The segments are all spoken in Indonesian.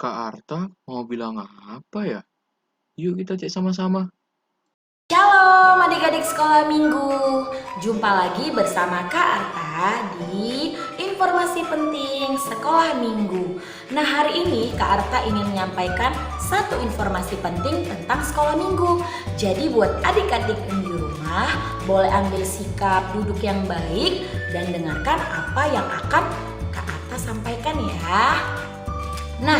Kak Arta mau bilang apa ya? Yuk kita cek sama-sama. Shalom adik-adik sekolah minggu. Jumpa lagi bersama Kak Arta di informasi penting sekolah minggu. Nah, hari ini Kak Arta ingin menyampaikan satu informasi penting tentang sekolah minggu. Jadi buat adik-adik yang di rumah boleh ambil sikap duduk yang baik dan dengarkan apa yang akan Kak Arta sampaikan ya. Nah,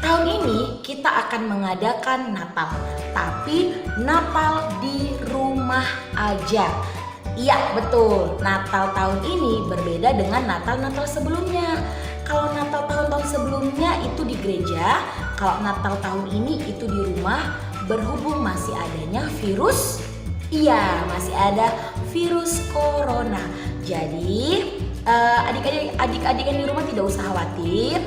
tahun ini kita akan mengadakan Natal, tapi Natal di rumah aja. Iya, betul. Natal tahun ini berbeda dengan Natal-Natal sebelumnya. Kalau Natal tahun-tahun sebelumnya itu di gereja, kalau Natal tahun ini itu di rumah, berhubung masih adanya virus. Iya, masih ada virus corona. Jadi, adik-adik yang di rumah tidak usah khawatir.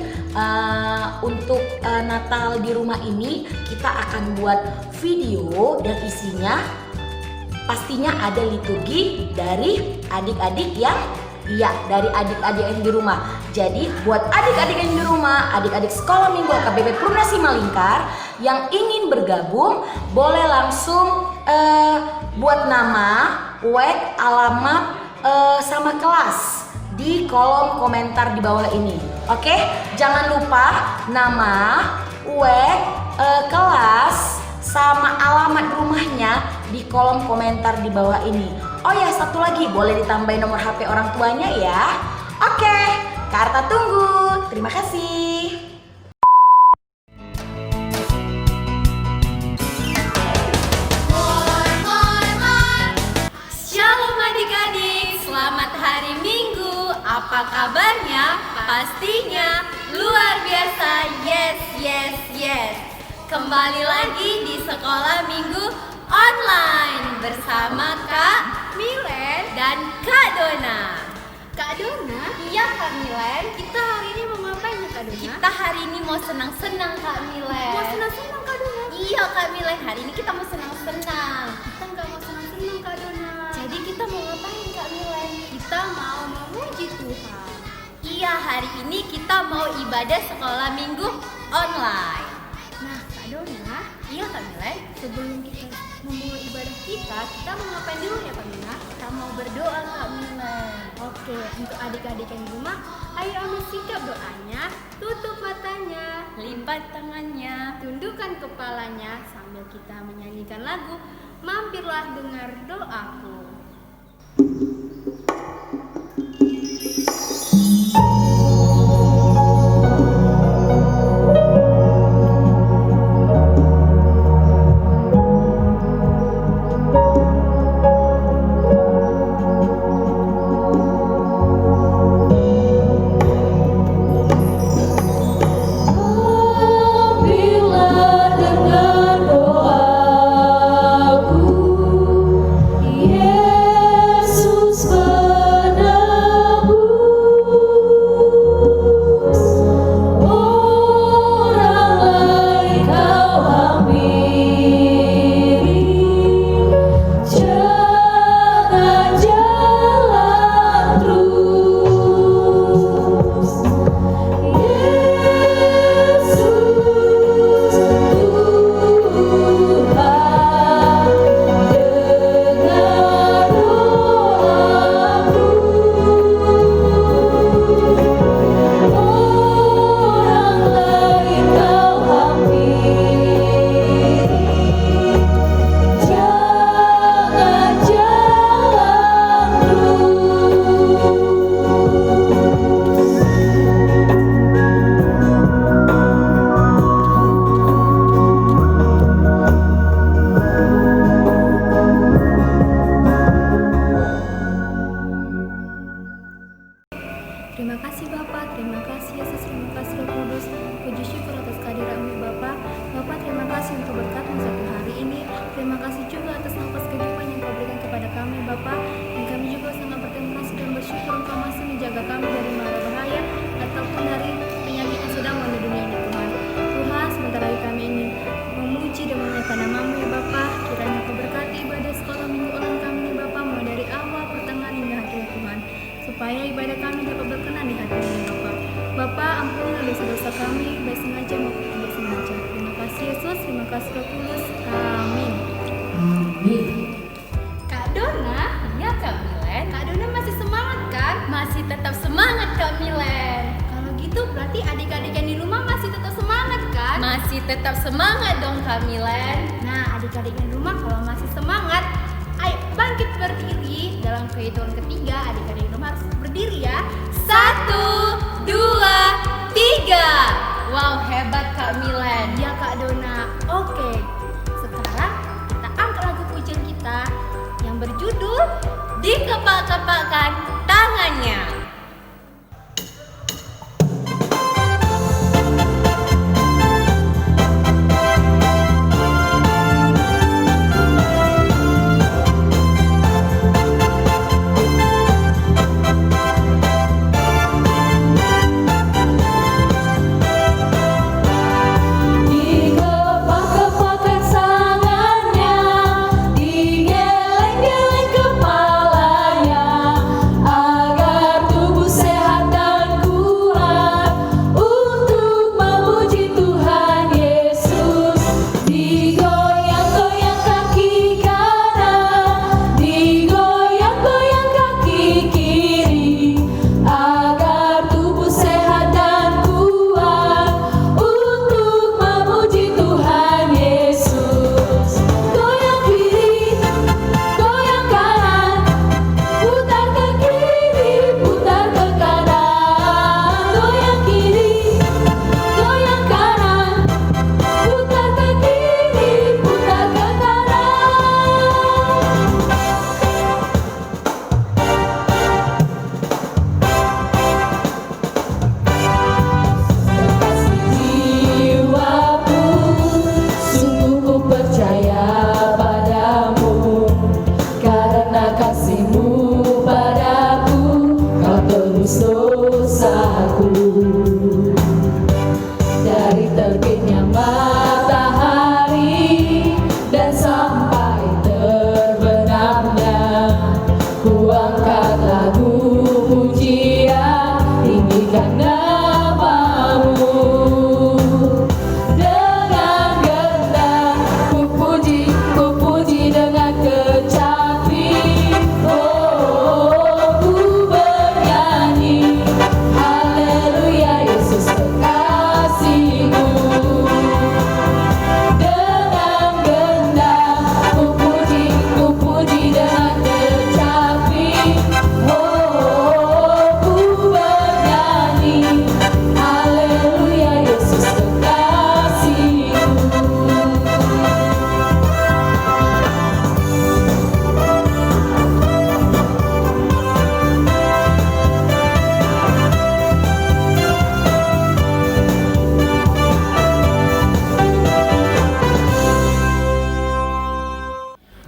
Untuk Natal di rumah ini kita akan buat video dan isinya pastinya ada liturgi dari adik-adik yang dari adik-adik yang di rumah. Jadi buat adik-adik yang di rumah, adik-adik sekolah minggu KBP Prunasi Malingkar yang ingin bergabung boleh langsung buat nama, WEG, alamat sama kelas di kolom komentar di bawah ini. Oke, jangan lupa nama, WEG, kelas, sama alamat rumahnya di kolom komentar di bawah ini. Oh ya, satu lagi, boleh ditambahin nomor HP orang tuanya ya. Oke, Kak Arta tunggu. Terima kasih. Shalom adik-adik, selamat hari Minggu. Apa kabarnya? Pastinya luar biasa. Yes, yes, yes. Kembali lagi di sekolah minggu online bersama Kak Milen dan Kak Dona. Kak Dona? Iya Kak Milen. Kita hari ini mau ngapain ya Kak Dona? Kita hari ini mau senang-senang Kak Milen. Mau senang-senang Kak Dona? Iya Kak Milen, hari ini kita mau senang-senang. Kita nggak mau senang-senang Kak Dona. Jadi kita mau ngapain Kak Milen? Kita mau memuji Tuhan. Iya, hari ini kita mau ibadah sekolah minggu online. Nah Kak Dona, iya Kak Milen, sebelum kita memulai ibadah kita mau ngapain dulu ya Kak Dona? Kita mau berdoa Kak Milen. Oke, untuk adik-adik yang di rumah, ayo ambil sikap doanya, tutup matanya, lipat tangannya, tundukkan kepalanya sambil kita menyanyikan lagu Mampirlah Dengar Doaku. Bila dengar doaku, Yesus. Masih tetap semangat dong Kamilen. Nah, adik-adik di rumah kalau masih semangat, ayo bangkit berdiri. Dalam kehitungan ketiga, adik-adik di rumah harus berdiri ya. 1, 2, 3. Wow, hebat Kak Milen. Ya Kak Dona. Oke, sekarang kita angkat lagu pujian kita yang berjudul Dikepak-kepakkan tangannya. Dikepak-kepakkan tangannya, digeleng-geleng kepalanya, agar tubuh sehat dan kuat untuk memuji Tuhan Yesus. Digoyang-goyang kaki kanan, digoyang-goyang kaki kiri, agar tubuh sehat dan kuat untuk memuji Tuhan Yesus. Goyang kiri, goyang kanan, putar ke kiri, putar ke kanan. Goyang kiri, goyang kanan, putar ke kiri, putar ke kanan. Jiwaku, sungguh ku percaya padamu, karena kasih-Mu padaku, Kau tebus dosaku. Dari terbitnya matahari dan sampai terbenamnya, ku angkat lagu pujian, tinggikan nama-Mu. Dengan gendah ku puji dengan kecapi. Oh, ku bernyanyi, haleluya Yesus kekasihku. Dengan gendah ku puji dengan kecapi. Oh, ku bernyanyi, haleluya Yesus kekasihku.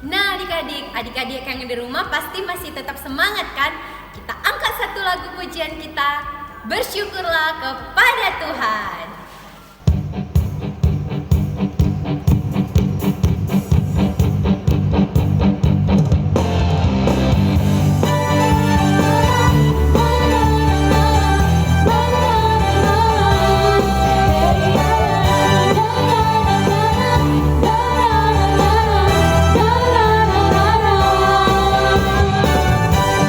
Nah adik-adik yang di rumah pasti masih tetap semangat kan? Kita angkat satu lagu pujian kita. Bersyukurlah kepada Tuhan.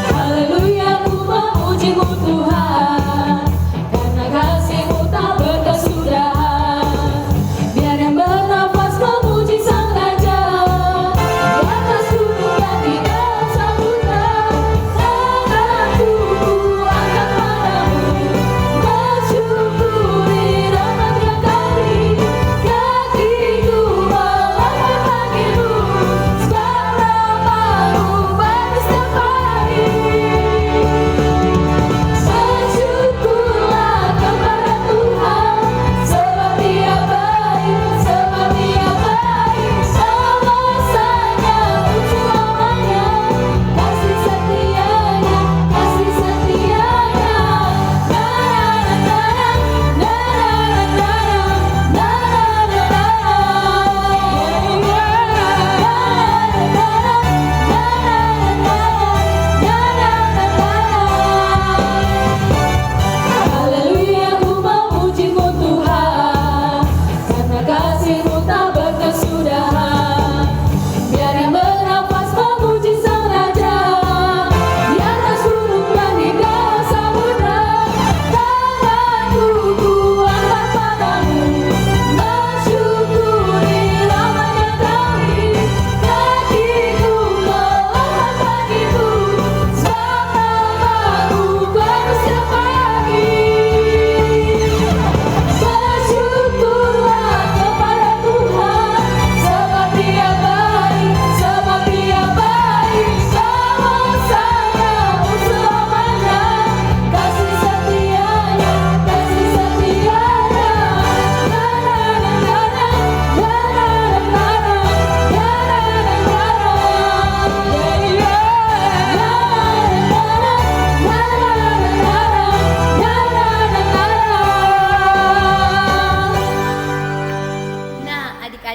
Haleluya, ku memuji-Mu Tuhan, karena kasih-Mu tak berkesudahan.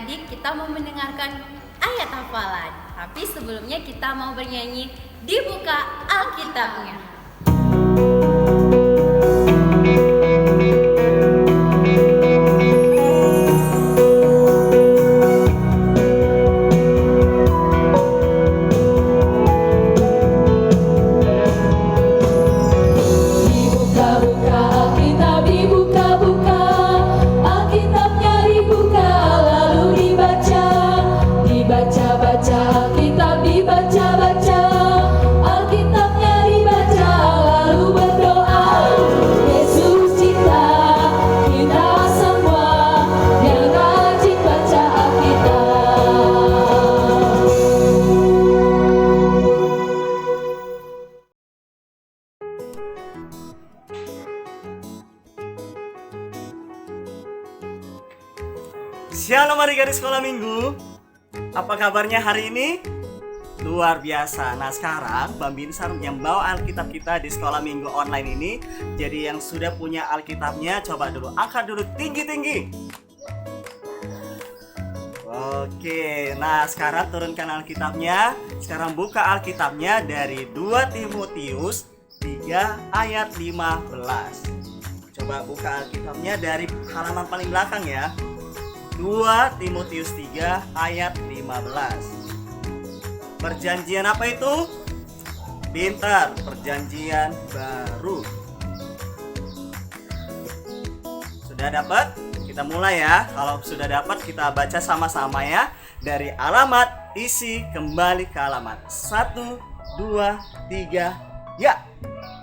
adik-adik kita mau mendengarkan ayat hafalan. Tapi sebelumnya kita mau bernyanyi Dibuka Alkitabnya. Shalom adik-adik sekolah minggu. Apa kabarnya hari ini? Luar biasa. Nah sekarang Bang Binsar yang bawa Alkitab kita di sekolah minggu online ini. Jadi yang sudah punya Alkitabnya, coba dulu angkat dulu tinggi-tinggi. Oke, nah sekarang turunkan Alkitabnya. Sekarang buka Alkitabnya dari 2 Timotius 3 ayat 15. Coba buka Alkitabnya dari halaman paling belakang ya. 2 Timotius 3 ayat 15. Perjanjian apa itu? Pintar, perjanjian baru. Sudah dapat? Kita mulai ya. Kalau sudah dapat kita baca sama-sama ya. Dari alamat, isi, kembali ke alamat. 1, 2, 3, ya.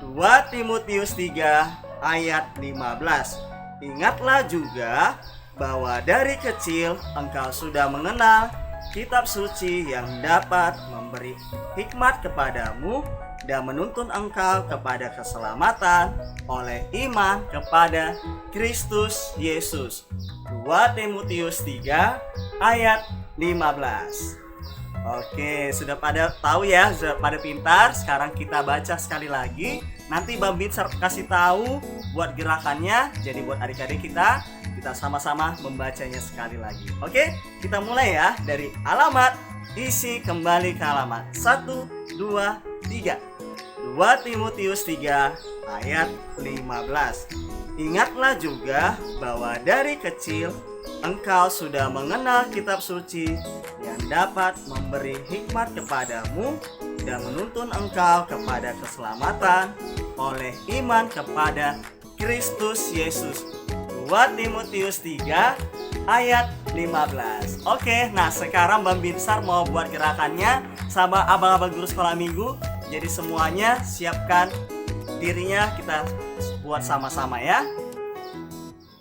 2 Timotius 3 ayat 15. Ingatlah juga bahwa dari kecil engkau sudah mengenal kitab suci yang dapat memberi hikmat kepadamu dan menuntun engkau kepada keselamatan oleh iman kepada Kristus Yesus. 2 Timotius 3 ayat 15. Oke, sudah pada tahu ya, sudah pada pintar. Sekarang kita baca sekali lagi. Nanti Bang Binsar kasih tahu buat gerakannya. Jadi buat adik-adik kita sama-sama membacanya sekali lagi. Oke, kita mulai ya dari alamat, isi, kembali ke alamat. 1, 2, 3. 2 Timotius 3 ayat 15. Ingatlah juga bahwa dari kecil engkau sudah mengenal kitab suci yang dapat memberi hikmat kepadamu dan menuntun engkau kepada keselamatan oleh iman kepada Kristus Yesus. 2 Timotius 3 ayat 15. Oke, nah sekarang Bang Binsar mau buat gerakannya sama abang-abang guru sekolah minggu. Jadi semuanya siapkan dirinya, kita buat sama-sama ya.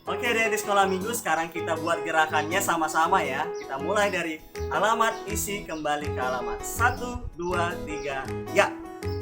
Oke, dari sekolah minggu sekarang kita buat gerakannya sama-sama ya. Kita mulai dari alamat, isi, kembali ke alamat. 1, 2, 3, ya.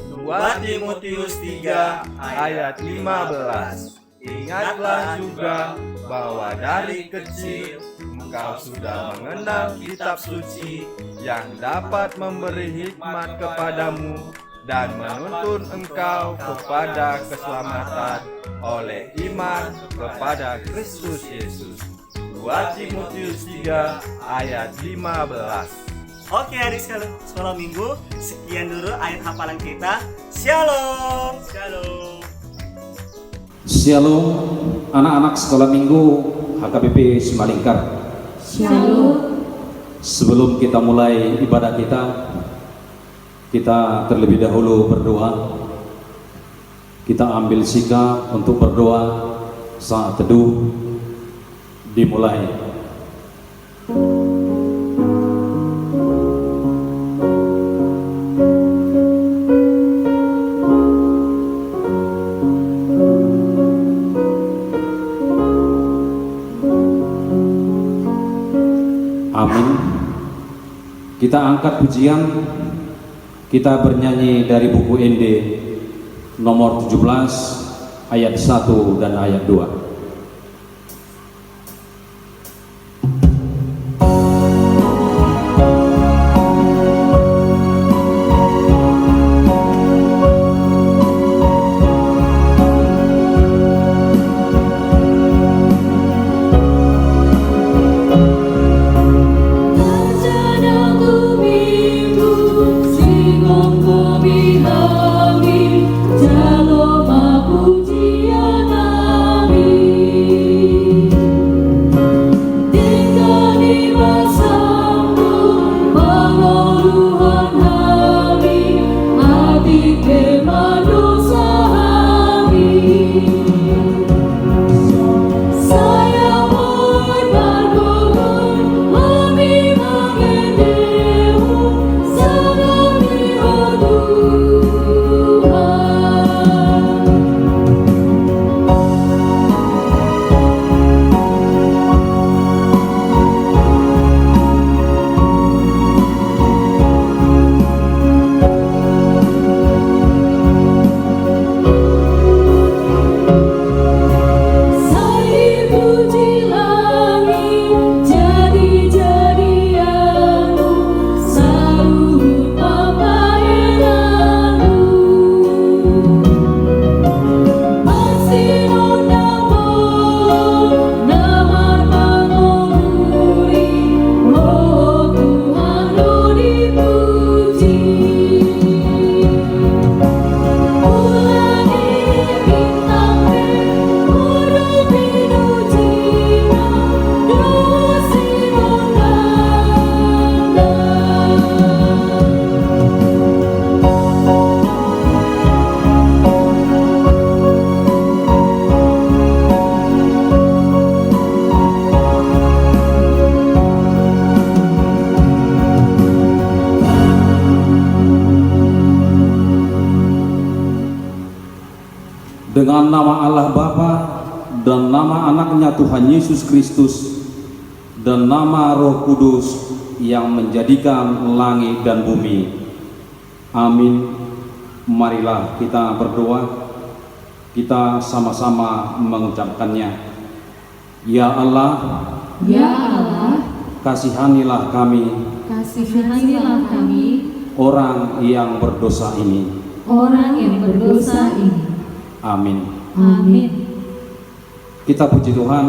2 Timotius 3 ayat 15. Ingatlah juga bahwa dari kecil engkau sudah mengenal kitab suci yang dapat memberi hikmat kepadamu dan menuntun engkau kepada keselamatan oleh iman kepada Kristus Yesus. 2 Timotius 3 ayat 15. Oke adik sekolah minggu, sekian dulu ayat hafalan kita. Shalom. Shalom. Shalom anak-anak sekolah minggu HKBP Simalingkar. Shalom. Sebelum kita mulai ibadah kita terlebih dahulu berdoa. Kita ambil sikap untuk berdoa saat teduh dimulai. Amin. Kita angkat pujian, kita bernyanyi dari buku ND nomor 17 ayat 1 dan ayat 2. dalam nama Allah Bapa dan nama anaknya Tuhan Yesus Kristus dan nama Roh Kudus yang menjadikan langit dan bumi. Amin. Marilah kita berdoa. Kita sama-sama mengucapkannya. Ya Allah, Ya Allah, kasihanilah kami, kasihanilah kami, orang yang berdosa ini. orang yang berdosa ini. Amin. Amin. Kita puji Tuhan,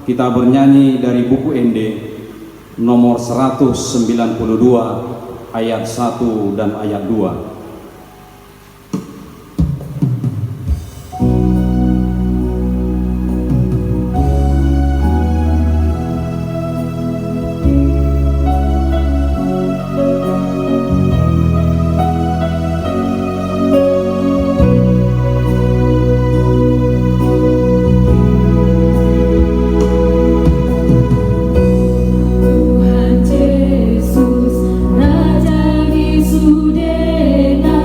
kita bernyanyi dari buku ND nomor 192 ayat 1 dan ayat 2. Yesus, Raja di Sudena,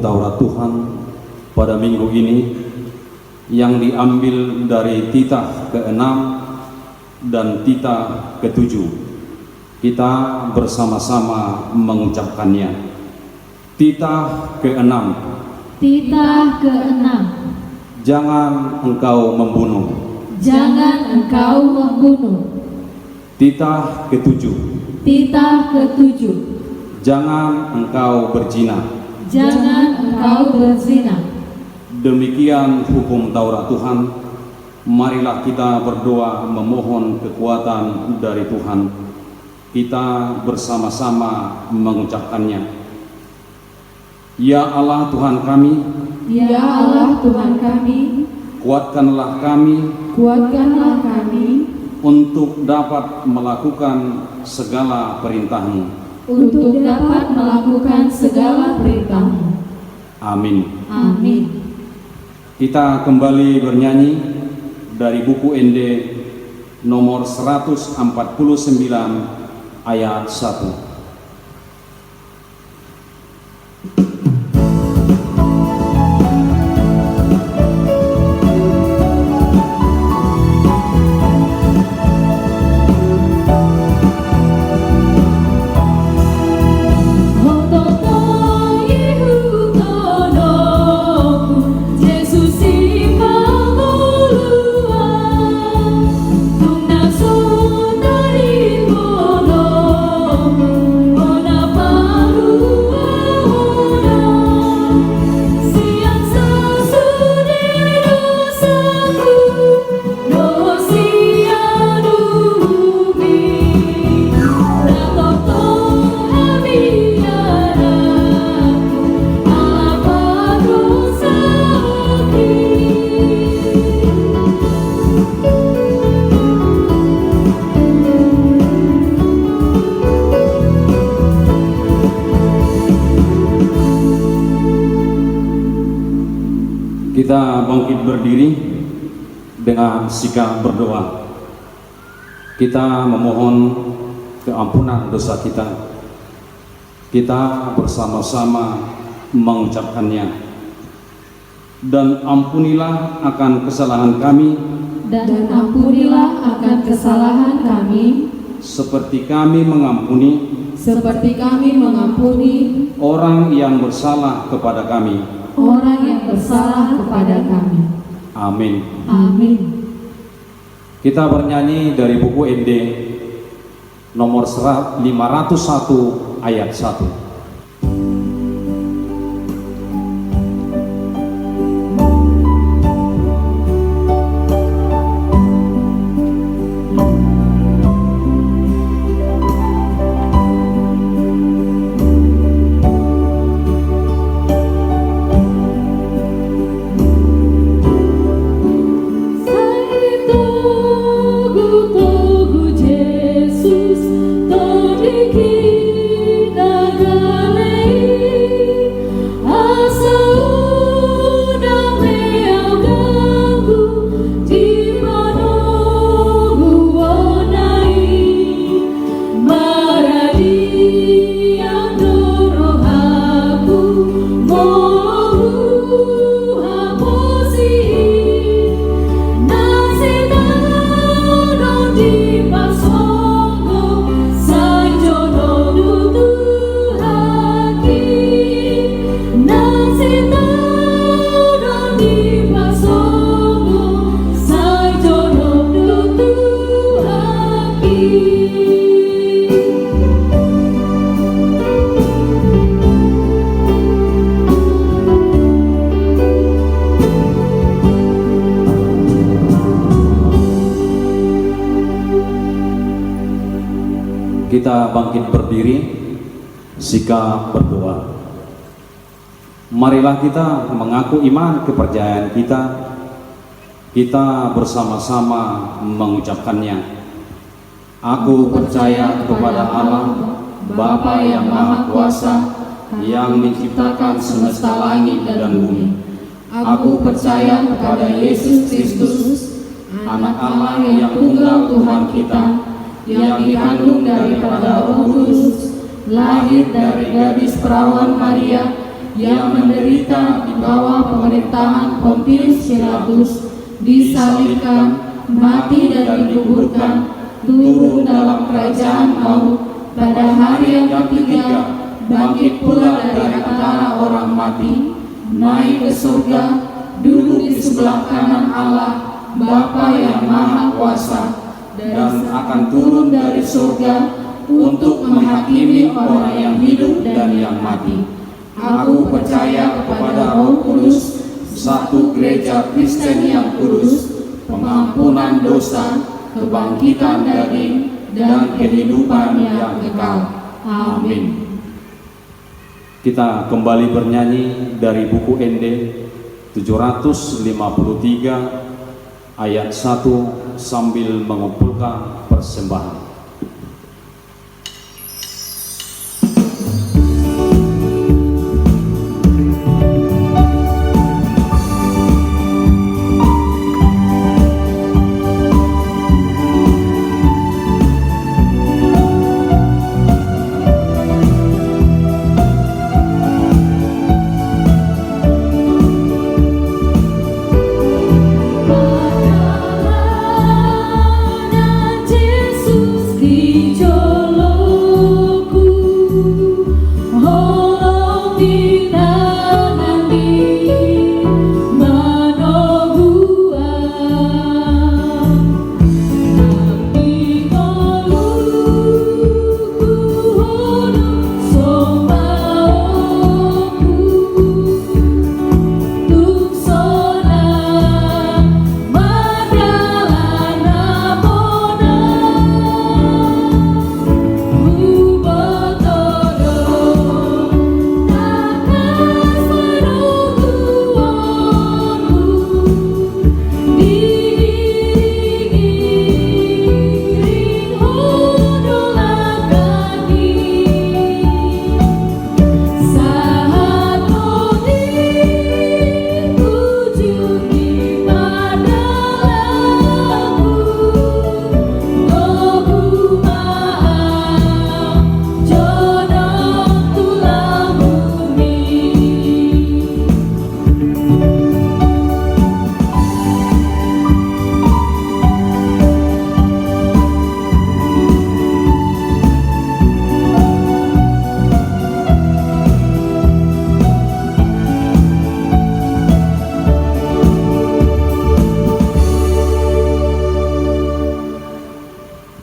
Taurat Tuhan pada minggu ini yang diambil dari titah ke-6 dan titah ke-7. Kita bersama-sama mengucapkannya. Titah ke-6. Titah ke-6. Jangan engkau membunuh. Jangan engkau membunuh. Titah ke-7. Titah ke-7. Jangan engkau berzina. Jangan engkau berzina. Demikian hukum Taurat Tuhan. Marilah kita berdoa memohon kekuatan dari Tuhan. Kita bersama-sama mengucapkannya. Ya Allah Tuhan kami, Ya Allah Tuhan kami, kuatkanlah kami kuatkanlah kami untuk dapat melakukan segala perintah-Mu. untuk dapat melakukan segala perintah-Mu. Amin. Amin. Kita kembali bernyanyi dari buku ND nomor 149 ayat 1. Kita bangkit berdiri dengan sikap berdoa. kita memohon keampunan dosa kita. Kita bersama-sama mengucapkannya. Dan ampunilah akan kesalahan kami, Dan ampunilah akan kesalahan kami, seperti kami mengampuni seperti kami mengampuni orang yang bersalah kepada kami. orang yang bersalah kepada kami. Amin. Amin. Kita bernyanyi dari buku ND nomor 501 ayat 1. Kita bangkit berdiri, sikap berdoa. Marilah kita mengaku iman kepercayaan kita. Kita bersama-sama mengucapkannya. Aku percaya kepada Allah, Bapa yang Maha Kuasa, yang menciptakan semesta langit dan bumi. Aku percaya kepada Yesus Kristus, Anak Allah yang tunggal Tuhan kita, yang dikandung daripada Roh Kudus, lahir dari gadis perawan Maria, yang menderita di bawah pemerintahan Pontius Pilatus, disalibkan, mati dan dikuburkan, turun dalam kerajaan maut, pada hari yang ketiga bangkit pula dari antara orang mati, naik ke surga, duduk di sebelah kanan Allah, Bapa yang Maha Kuasa, dan akan turun dari surga untuk menghakimi orang yang hidup dan yang mati. Aku percaya kepada Roh Kudus, satu gereja Kristen yang kudus, pengampunan dosa, kebangkitan daging, dan kehidupan yang kekal. Amin. Kita kembali bernyanyi dari buku ND 753 ayat 1 sambil mengumpulkan persembahan. Yesus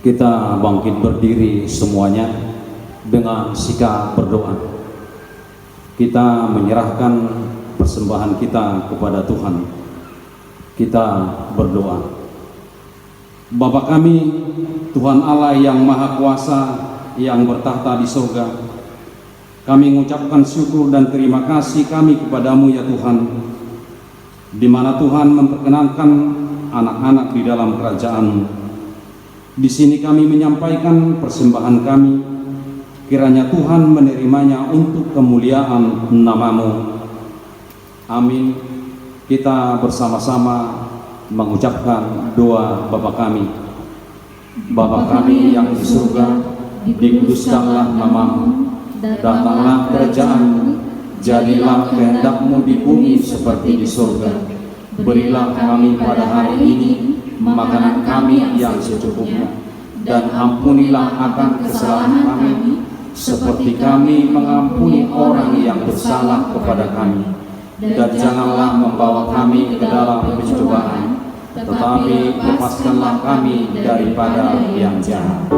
Kita bangkit berdiri semuanya dengan sikap berdoa. Kita menyerahkan persembahan kita kepada Tuhan. Kita berdoa. Bapa kami, Tuhan Allah yang Maha Kuasa, yang bertahta di surga, kami mengucapkan syukur dan terima kasih kami kepadamu ya Tuhan, di mana Tuhan memperkenankan anak-anak di dalam kerajaan-Mu. Di sini kami menyampaikan persembahan kami, kiranya Tuhan menerimanya untuk kemuliaan nama-Mu. Amin. Kita bersama-sama mengucapkan doa Bapa kami. Bapa kami yang di surga, dikuduskanlah nama-Mu, datanglah kerajaan-Mu, jadilah kehendak-Mu di bumi seperti di surga. Berilah kami pada hari ini makanan kami yang secukupnya, dan ampunilah akan kesalahan kami, seperti kami mengampuni orang yang bersalah kepada kami. Dan janganlah membawa kami ke dalam pencobaan, tetapi lepaskanlah kami daripada yang jahat.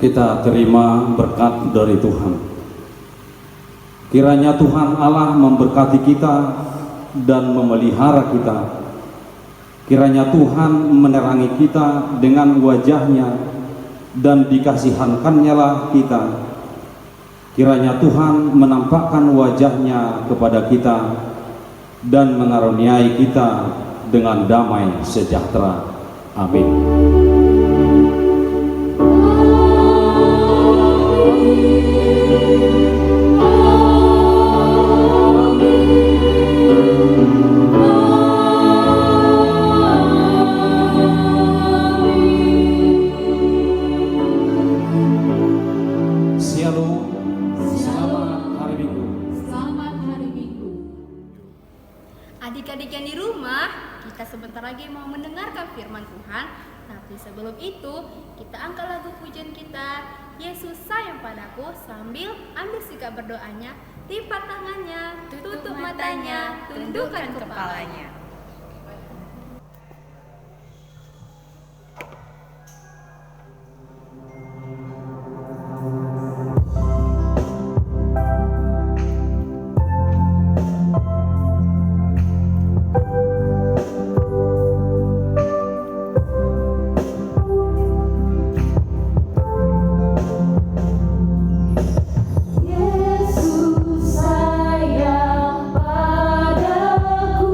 Kita terima berkat dari Tuhan. Kiranya Tuhan Allah memberkati kita dan memelihara kita. Kiranya Tuhan menerangi kita dengan wajah-Nya dan dikasihankan-Nya lah kita. Kiranya Tuhan menampakkan wajah-Nya kepada kita dan mengaruniai kita dengan damai sejahtera. Amin. Adik-adik yang di rumah, kita sebentar lagi mau mendengarkan firman Tuhan. Tapi sebelum itu, kita angkat lagu pujian kita, Yesus sayang padaku, sambil ambil sikap berdoanya, lipat tangannya, tutup matanya, tundukkan kepalanya. Yesus sayang padaku.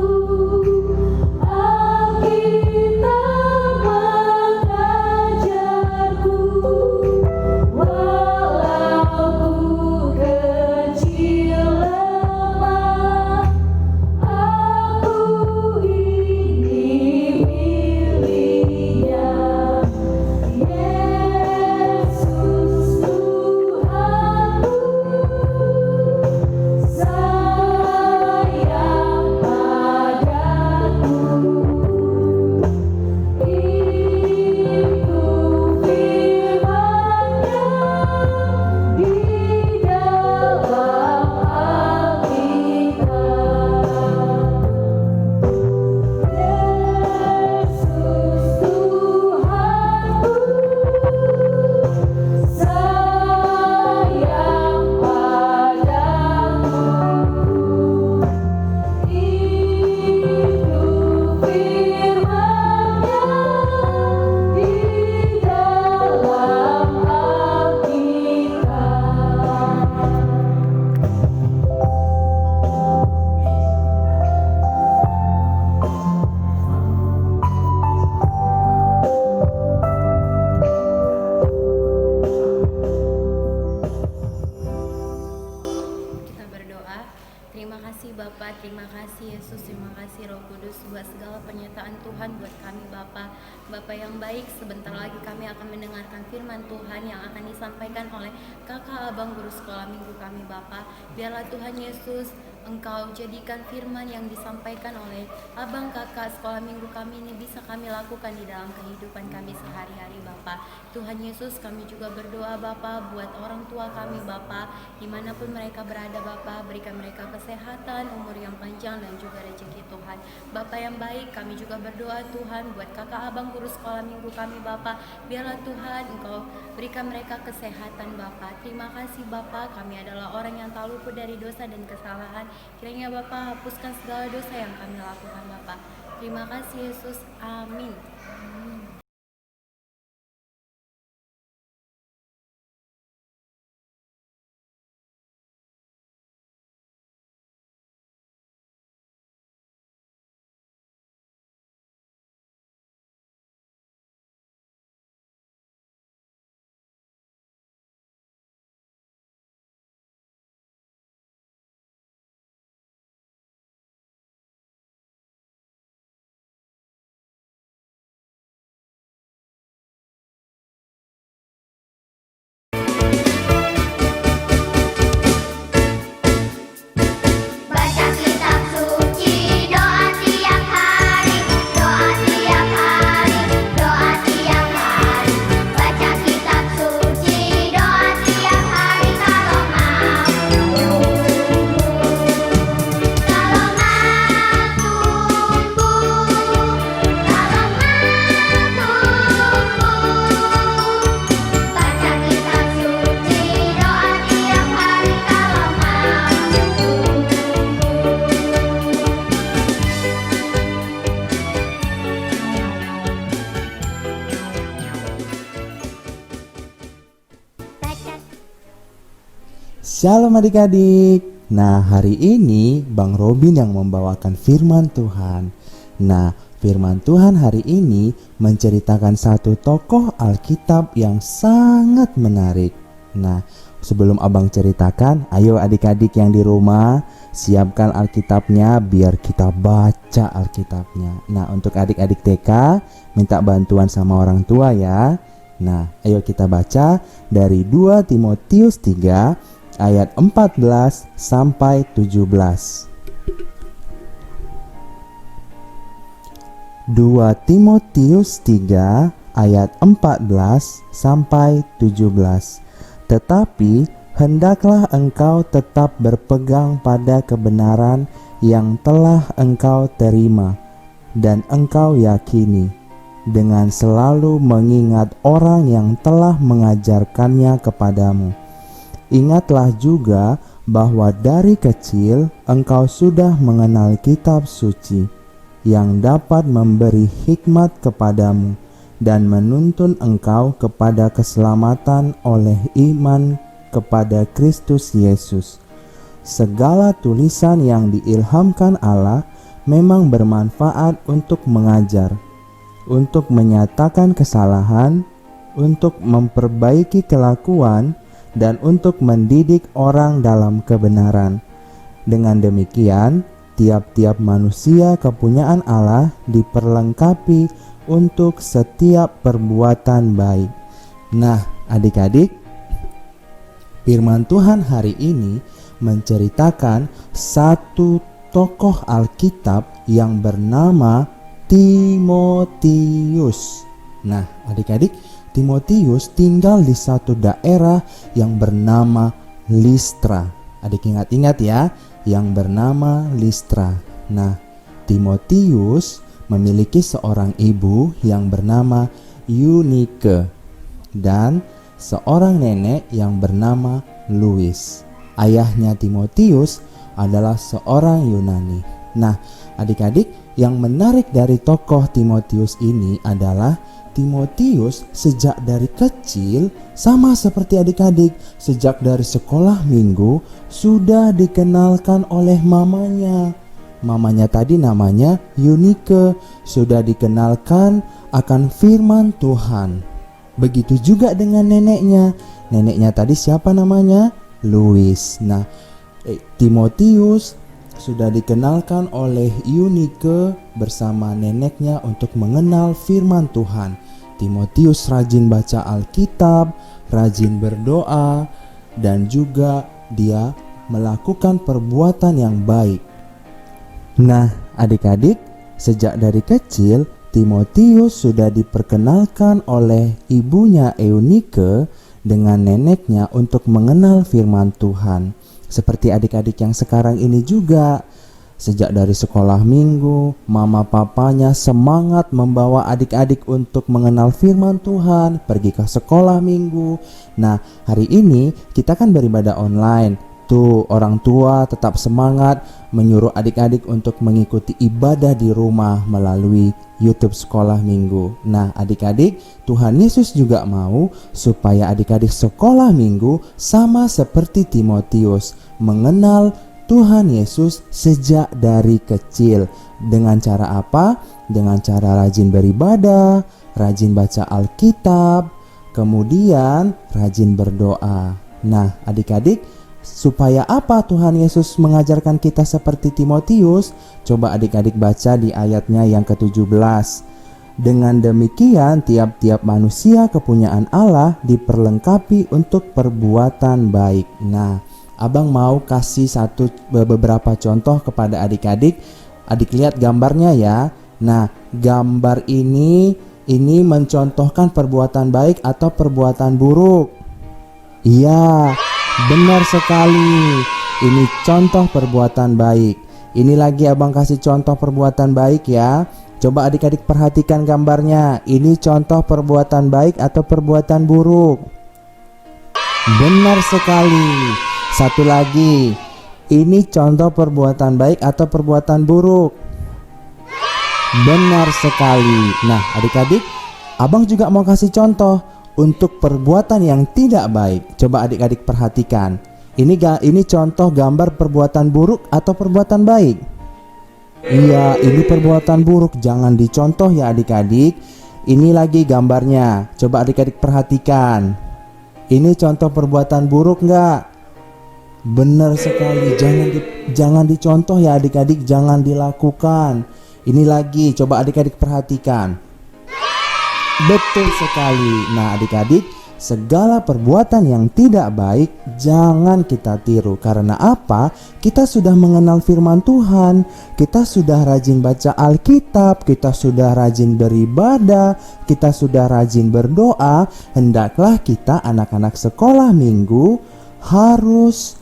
Terima kasih Bapa, terima kasih Yesus, terima kasih Roh Kudus buat segala pernyataan Tuhan buat kami Bapa. Bapa yang baik, sebentar lagi kami akan mendengarkan firman Tuhan yang akan disampaikan oleh kakak abang guru sekolah minggu kami Bapa. Biarlah Tuhan Yesus, Engkau jadikan firman yang disampaikan oleh abang kakak sekolah minggu kami ini bisa kami lakukan di dalam kehidupan kami sehari-hari Bapa. Tuhan Yesus, kami juga berdoa Bapa buat orang tua kami Bapa, dimanapun mereka berada Bapa, berikan mereka kesehatan, umur yang panjang dan juga rezeki Tuhan. Bapa yang baik, kami juga berdoa Tuhan buat kakak abang guru sekolah minggu kami Bapa. Biarlah Tuhan Engkau berikan mereka kesehatan Bapa. Terima kasih Bapa, kami adalah orang yang tak luput dari dosa dan kesalahan. Kiranya Bapa hapuskan segala dosa yang kami lakukan Bapa. Terima kasih Yesus, amin. Baca kitab suci, doa tiap hari, doa tiap hari, doa tiap hari. Baca kitab suci, doa tiap hari kalau mau tumbuh, kalau mau tumbuh, kalau mau tumbuh. Baca kitab suci, doa tiap hari kalau mau tumbuh. Shalom adik-adik. Nah, hari ini Bang Robin yang membawakan firman Tuhan. Nah, firman Tuhan hari ini menceritakan satu tokoh Alkitab yang sangat menarik. Nah, sebelum Abang ceritakan, ayo adik-adik yang di rumah siapkan Alkitabnya biar kita baca Alkitabnya. Nah, untuk adik-adik TK minta bantuan sama orang tua ya. Nah, ayo kita baca dari 2 Timotius 3 ayat 14 sampai 17. 2 Timotius 3 ayat 14 sampai 17. Tetapi hendaklah engkau tetap berpegang pada kebenaran yang telah engkau terima dan engkau yakini, dengan selalu mengingat orang yang telah mengajarkannya kepadamu. Ingatlah juga bahwa dari kecil engkau sudah mengenal kitab suci yang dapat memberi hikmat kepadamu dan menuntun engkau kepada keselamatan oleh iman kepada Kristus Yesus. Segala tulisan yang diilhamkan Allah memang bermanfaat untuk mengajar, untuk menyatakan kesalahan, untuk memperbaiki kelakuan, dan untuk mendidik orang dalam kebenaran. Dengan demikian, tiap-tiap manusia kepunyaan Allah diperlengkapi untuk setiap perbuatan baik. Nah, adik-adik, firman Tuhan hari ini menceritakan satu tokoh Alkitab yang bernama Timotius. Nah, adik-adik, Timotius tinggal di satu daerah yang bernama Listra. Adik ingat-ingat ya, yang bernama Listra. Nah, Timotius memiliki seorang ibu yang bernama Eunike dan seorang nenek yang bernama Louis. Ayahnya Timotius adalah seorang Yunani. Nah, adik-adik, yang menarik dari tokoh Timotius ini adalah Timotius sejak dari kecil sama seperti adik-adik, sejak dari sekolah minggu sudah dikenalkan oleh mamanya. Mamanya tadi namanya Eunike, sudah dikenalkan akan firman Tuhan. Begitu juga dengan neneknya. Neneknya tadi siapa namanya? Louis. Nah, Timotius sudah dikenalkan oleh Eunike bersama neneknya untuk mengenal firman Tuhan. Timotius rajin baca Alkitab, rajin berdoa, dan juga dia melakukan perbuatan yang baik. Nah, adik-adik, sejak dari kecil Timotius sudah diperkenalkan oleh ibunya Eunike dengan neneknya untuk mengenal firman Tuhan. Seperti adik-adik yang sekarang ini juga, sejak dari sekolah minggu, mama papanya semangat membawa adik-adik untuk mengenal firman Tuhan, pergi ke sekolah minggu. Nah, hari ini kita kan beribadah online. Tuh, orang tua tetap semangat menyuruh adik-adik untuk mengikuti ibadah di rumah melalui YouTube Sekolah Minggu. Nah, adik-adik, Tuhan Yesus juga mau supaya adik-adik sekolah minggu sama seperti Timotius, mengenal Tuhan Yesus sejak dari kecil. Dengan cara apa? Dengan cara rajin beribadah, rajin baca Alkitab, kemudian rajin berdoa. Nah, adik-adik, supaya apa Tuhan Yesus mengajarkan kita seperti Timotius? Coba adik-adik baca di ayatnya yang ke-17. Dengan demikian tiap-tiap manusia kepunyaan Allah diperlengkapi untuk perbuatan baik. Nah, Abang mau kasih beberapa contoh kepada adik-adik. Adik lihat gambarnya ya. Nah, gambar ini mencontohkan perbuatan baik atau perbuatan buruk. Iya, benar sekali. Ini contoh perbuatan baik. Ini lagi Abang kasih contoh perbuatan baik ya. Coba adik-adik perhatikan gambarnya. Ini contoh perbuatan baik atau perbuatan buruk. Benar sekali. Satu lagi. Ini contoh perbuatan baik atau perbuatan buruk. Benar sekali. Nah, adik-adik, Abang juga mau kasih contoh untuk perbuatan yang tidak baik. Coba adik-adik perhatikan. Ini contoh gambar perbuatan buruk atau perbuatan baik. Iya, ini perbuatan buruk. Jangan dicontoh ya adik-adik. Ini lagi gambarnya. Coba adik-adik perhatikan. Ini contoh perbuatan buruk enggak? Benar sekali. Jangan dicontoh ya adik-adik. Jangan dilakukan. Ini lagi. Coba adik-adik perhatikan. Betul sekali. Nah, adik-adik, segala perbuatan yang tidak baik jangan kita tiru. Karena apa? Kita sudah mengenal firman Tuhan, kita sudah rajin baca Alkitab, kita sudah rajin beribadah, kita sudah rajin berdoa. Hendaklah kita anak-anak sekolah minggu harus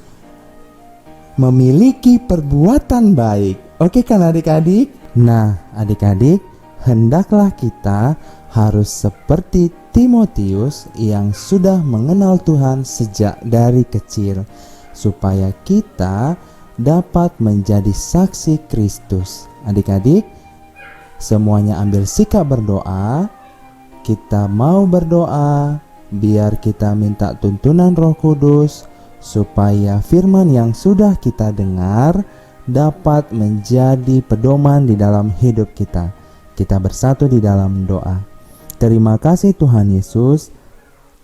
memiliki perbuatan baik. Oke kan adik-adik? Nah, adik-adik, hendaklah kita harus seperti Timotius yang sudah mengenal Tuhan sejak dari kecil, supaya kita dapat menjadi saksi Kristus. Adik-adik, semuanya ambil sikap berdoa. Kita mau berdoa biar kita minta tuntunan Roh Kudus, supaya firman yang sudah kita dengar dapat menjadi pedoman di dalam hidup kita. Kita bersatu di dalam doa. Terima kasih Tuhan Yesus,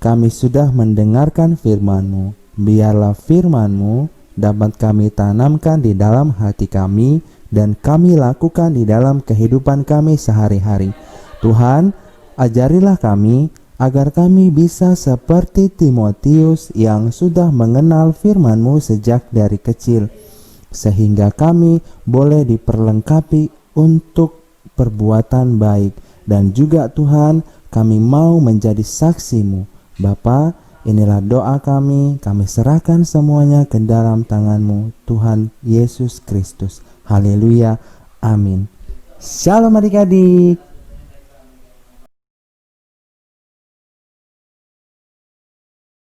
kami sudah mendengarkan firman-Mu. Biarlah firman-Mu dapat kami tanamkan di dalam hati kami dan kami lakukan di dalam kehidupan kami sehari-hari. Tuhan, ajarilah kami agar kami bisa seperti Timotius yang sudah mengenal firman-Mu sejak dari kecil, sehingga kami boleh diperlengkapi untuk perbuatan baik. Dan juga Tuhan, kami mau menjadi saksi-Mu. Bapa, inilah doa kami serahkan semuanya ke dalam tangan-Mu, Tuhan Yesus Kristus. Haleluya, amin. Shalom adik-adik.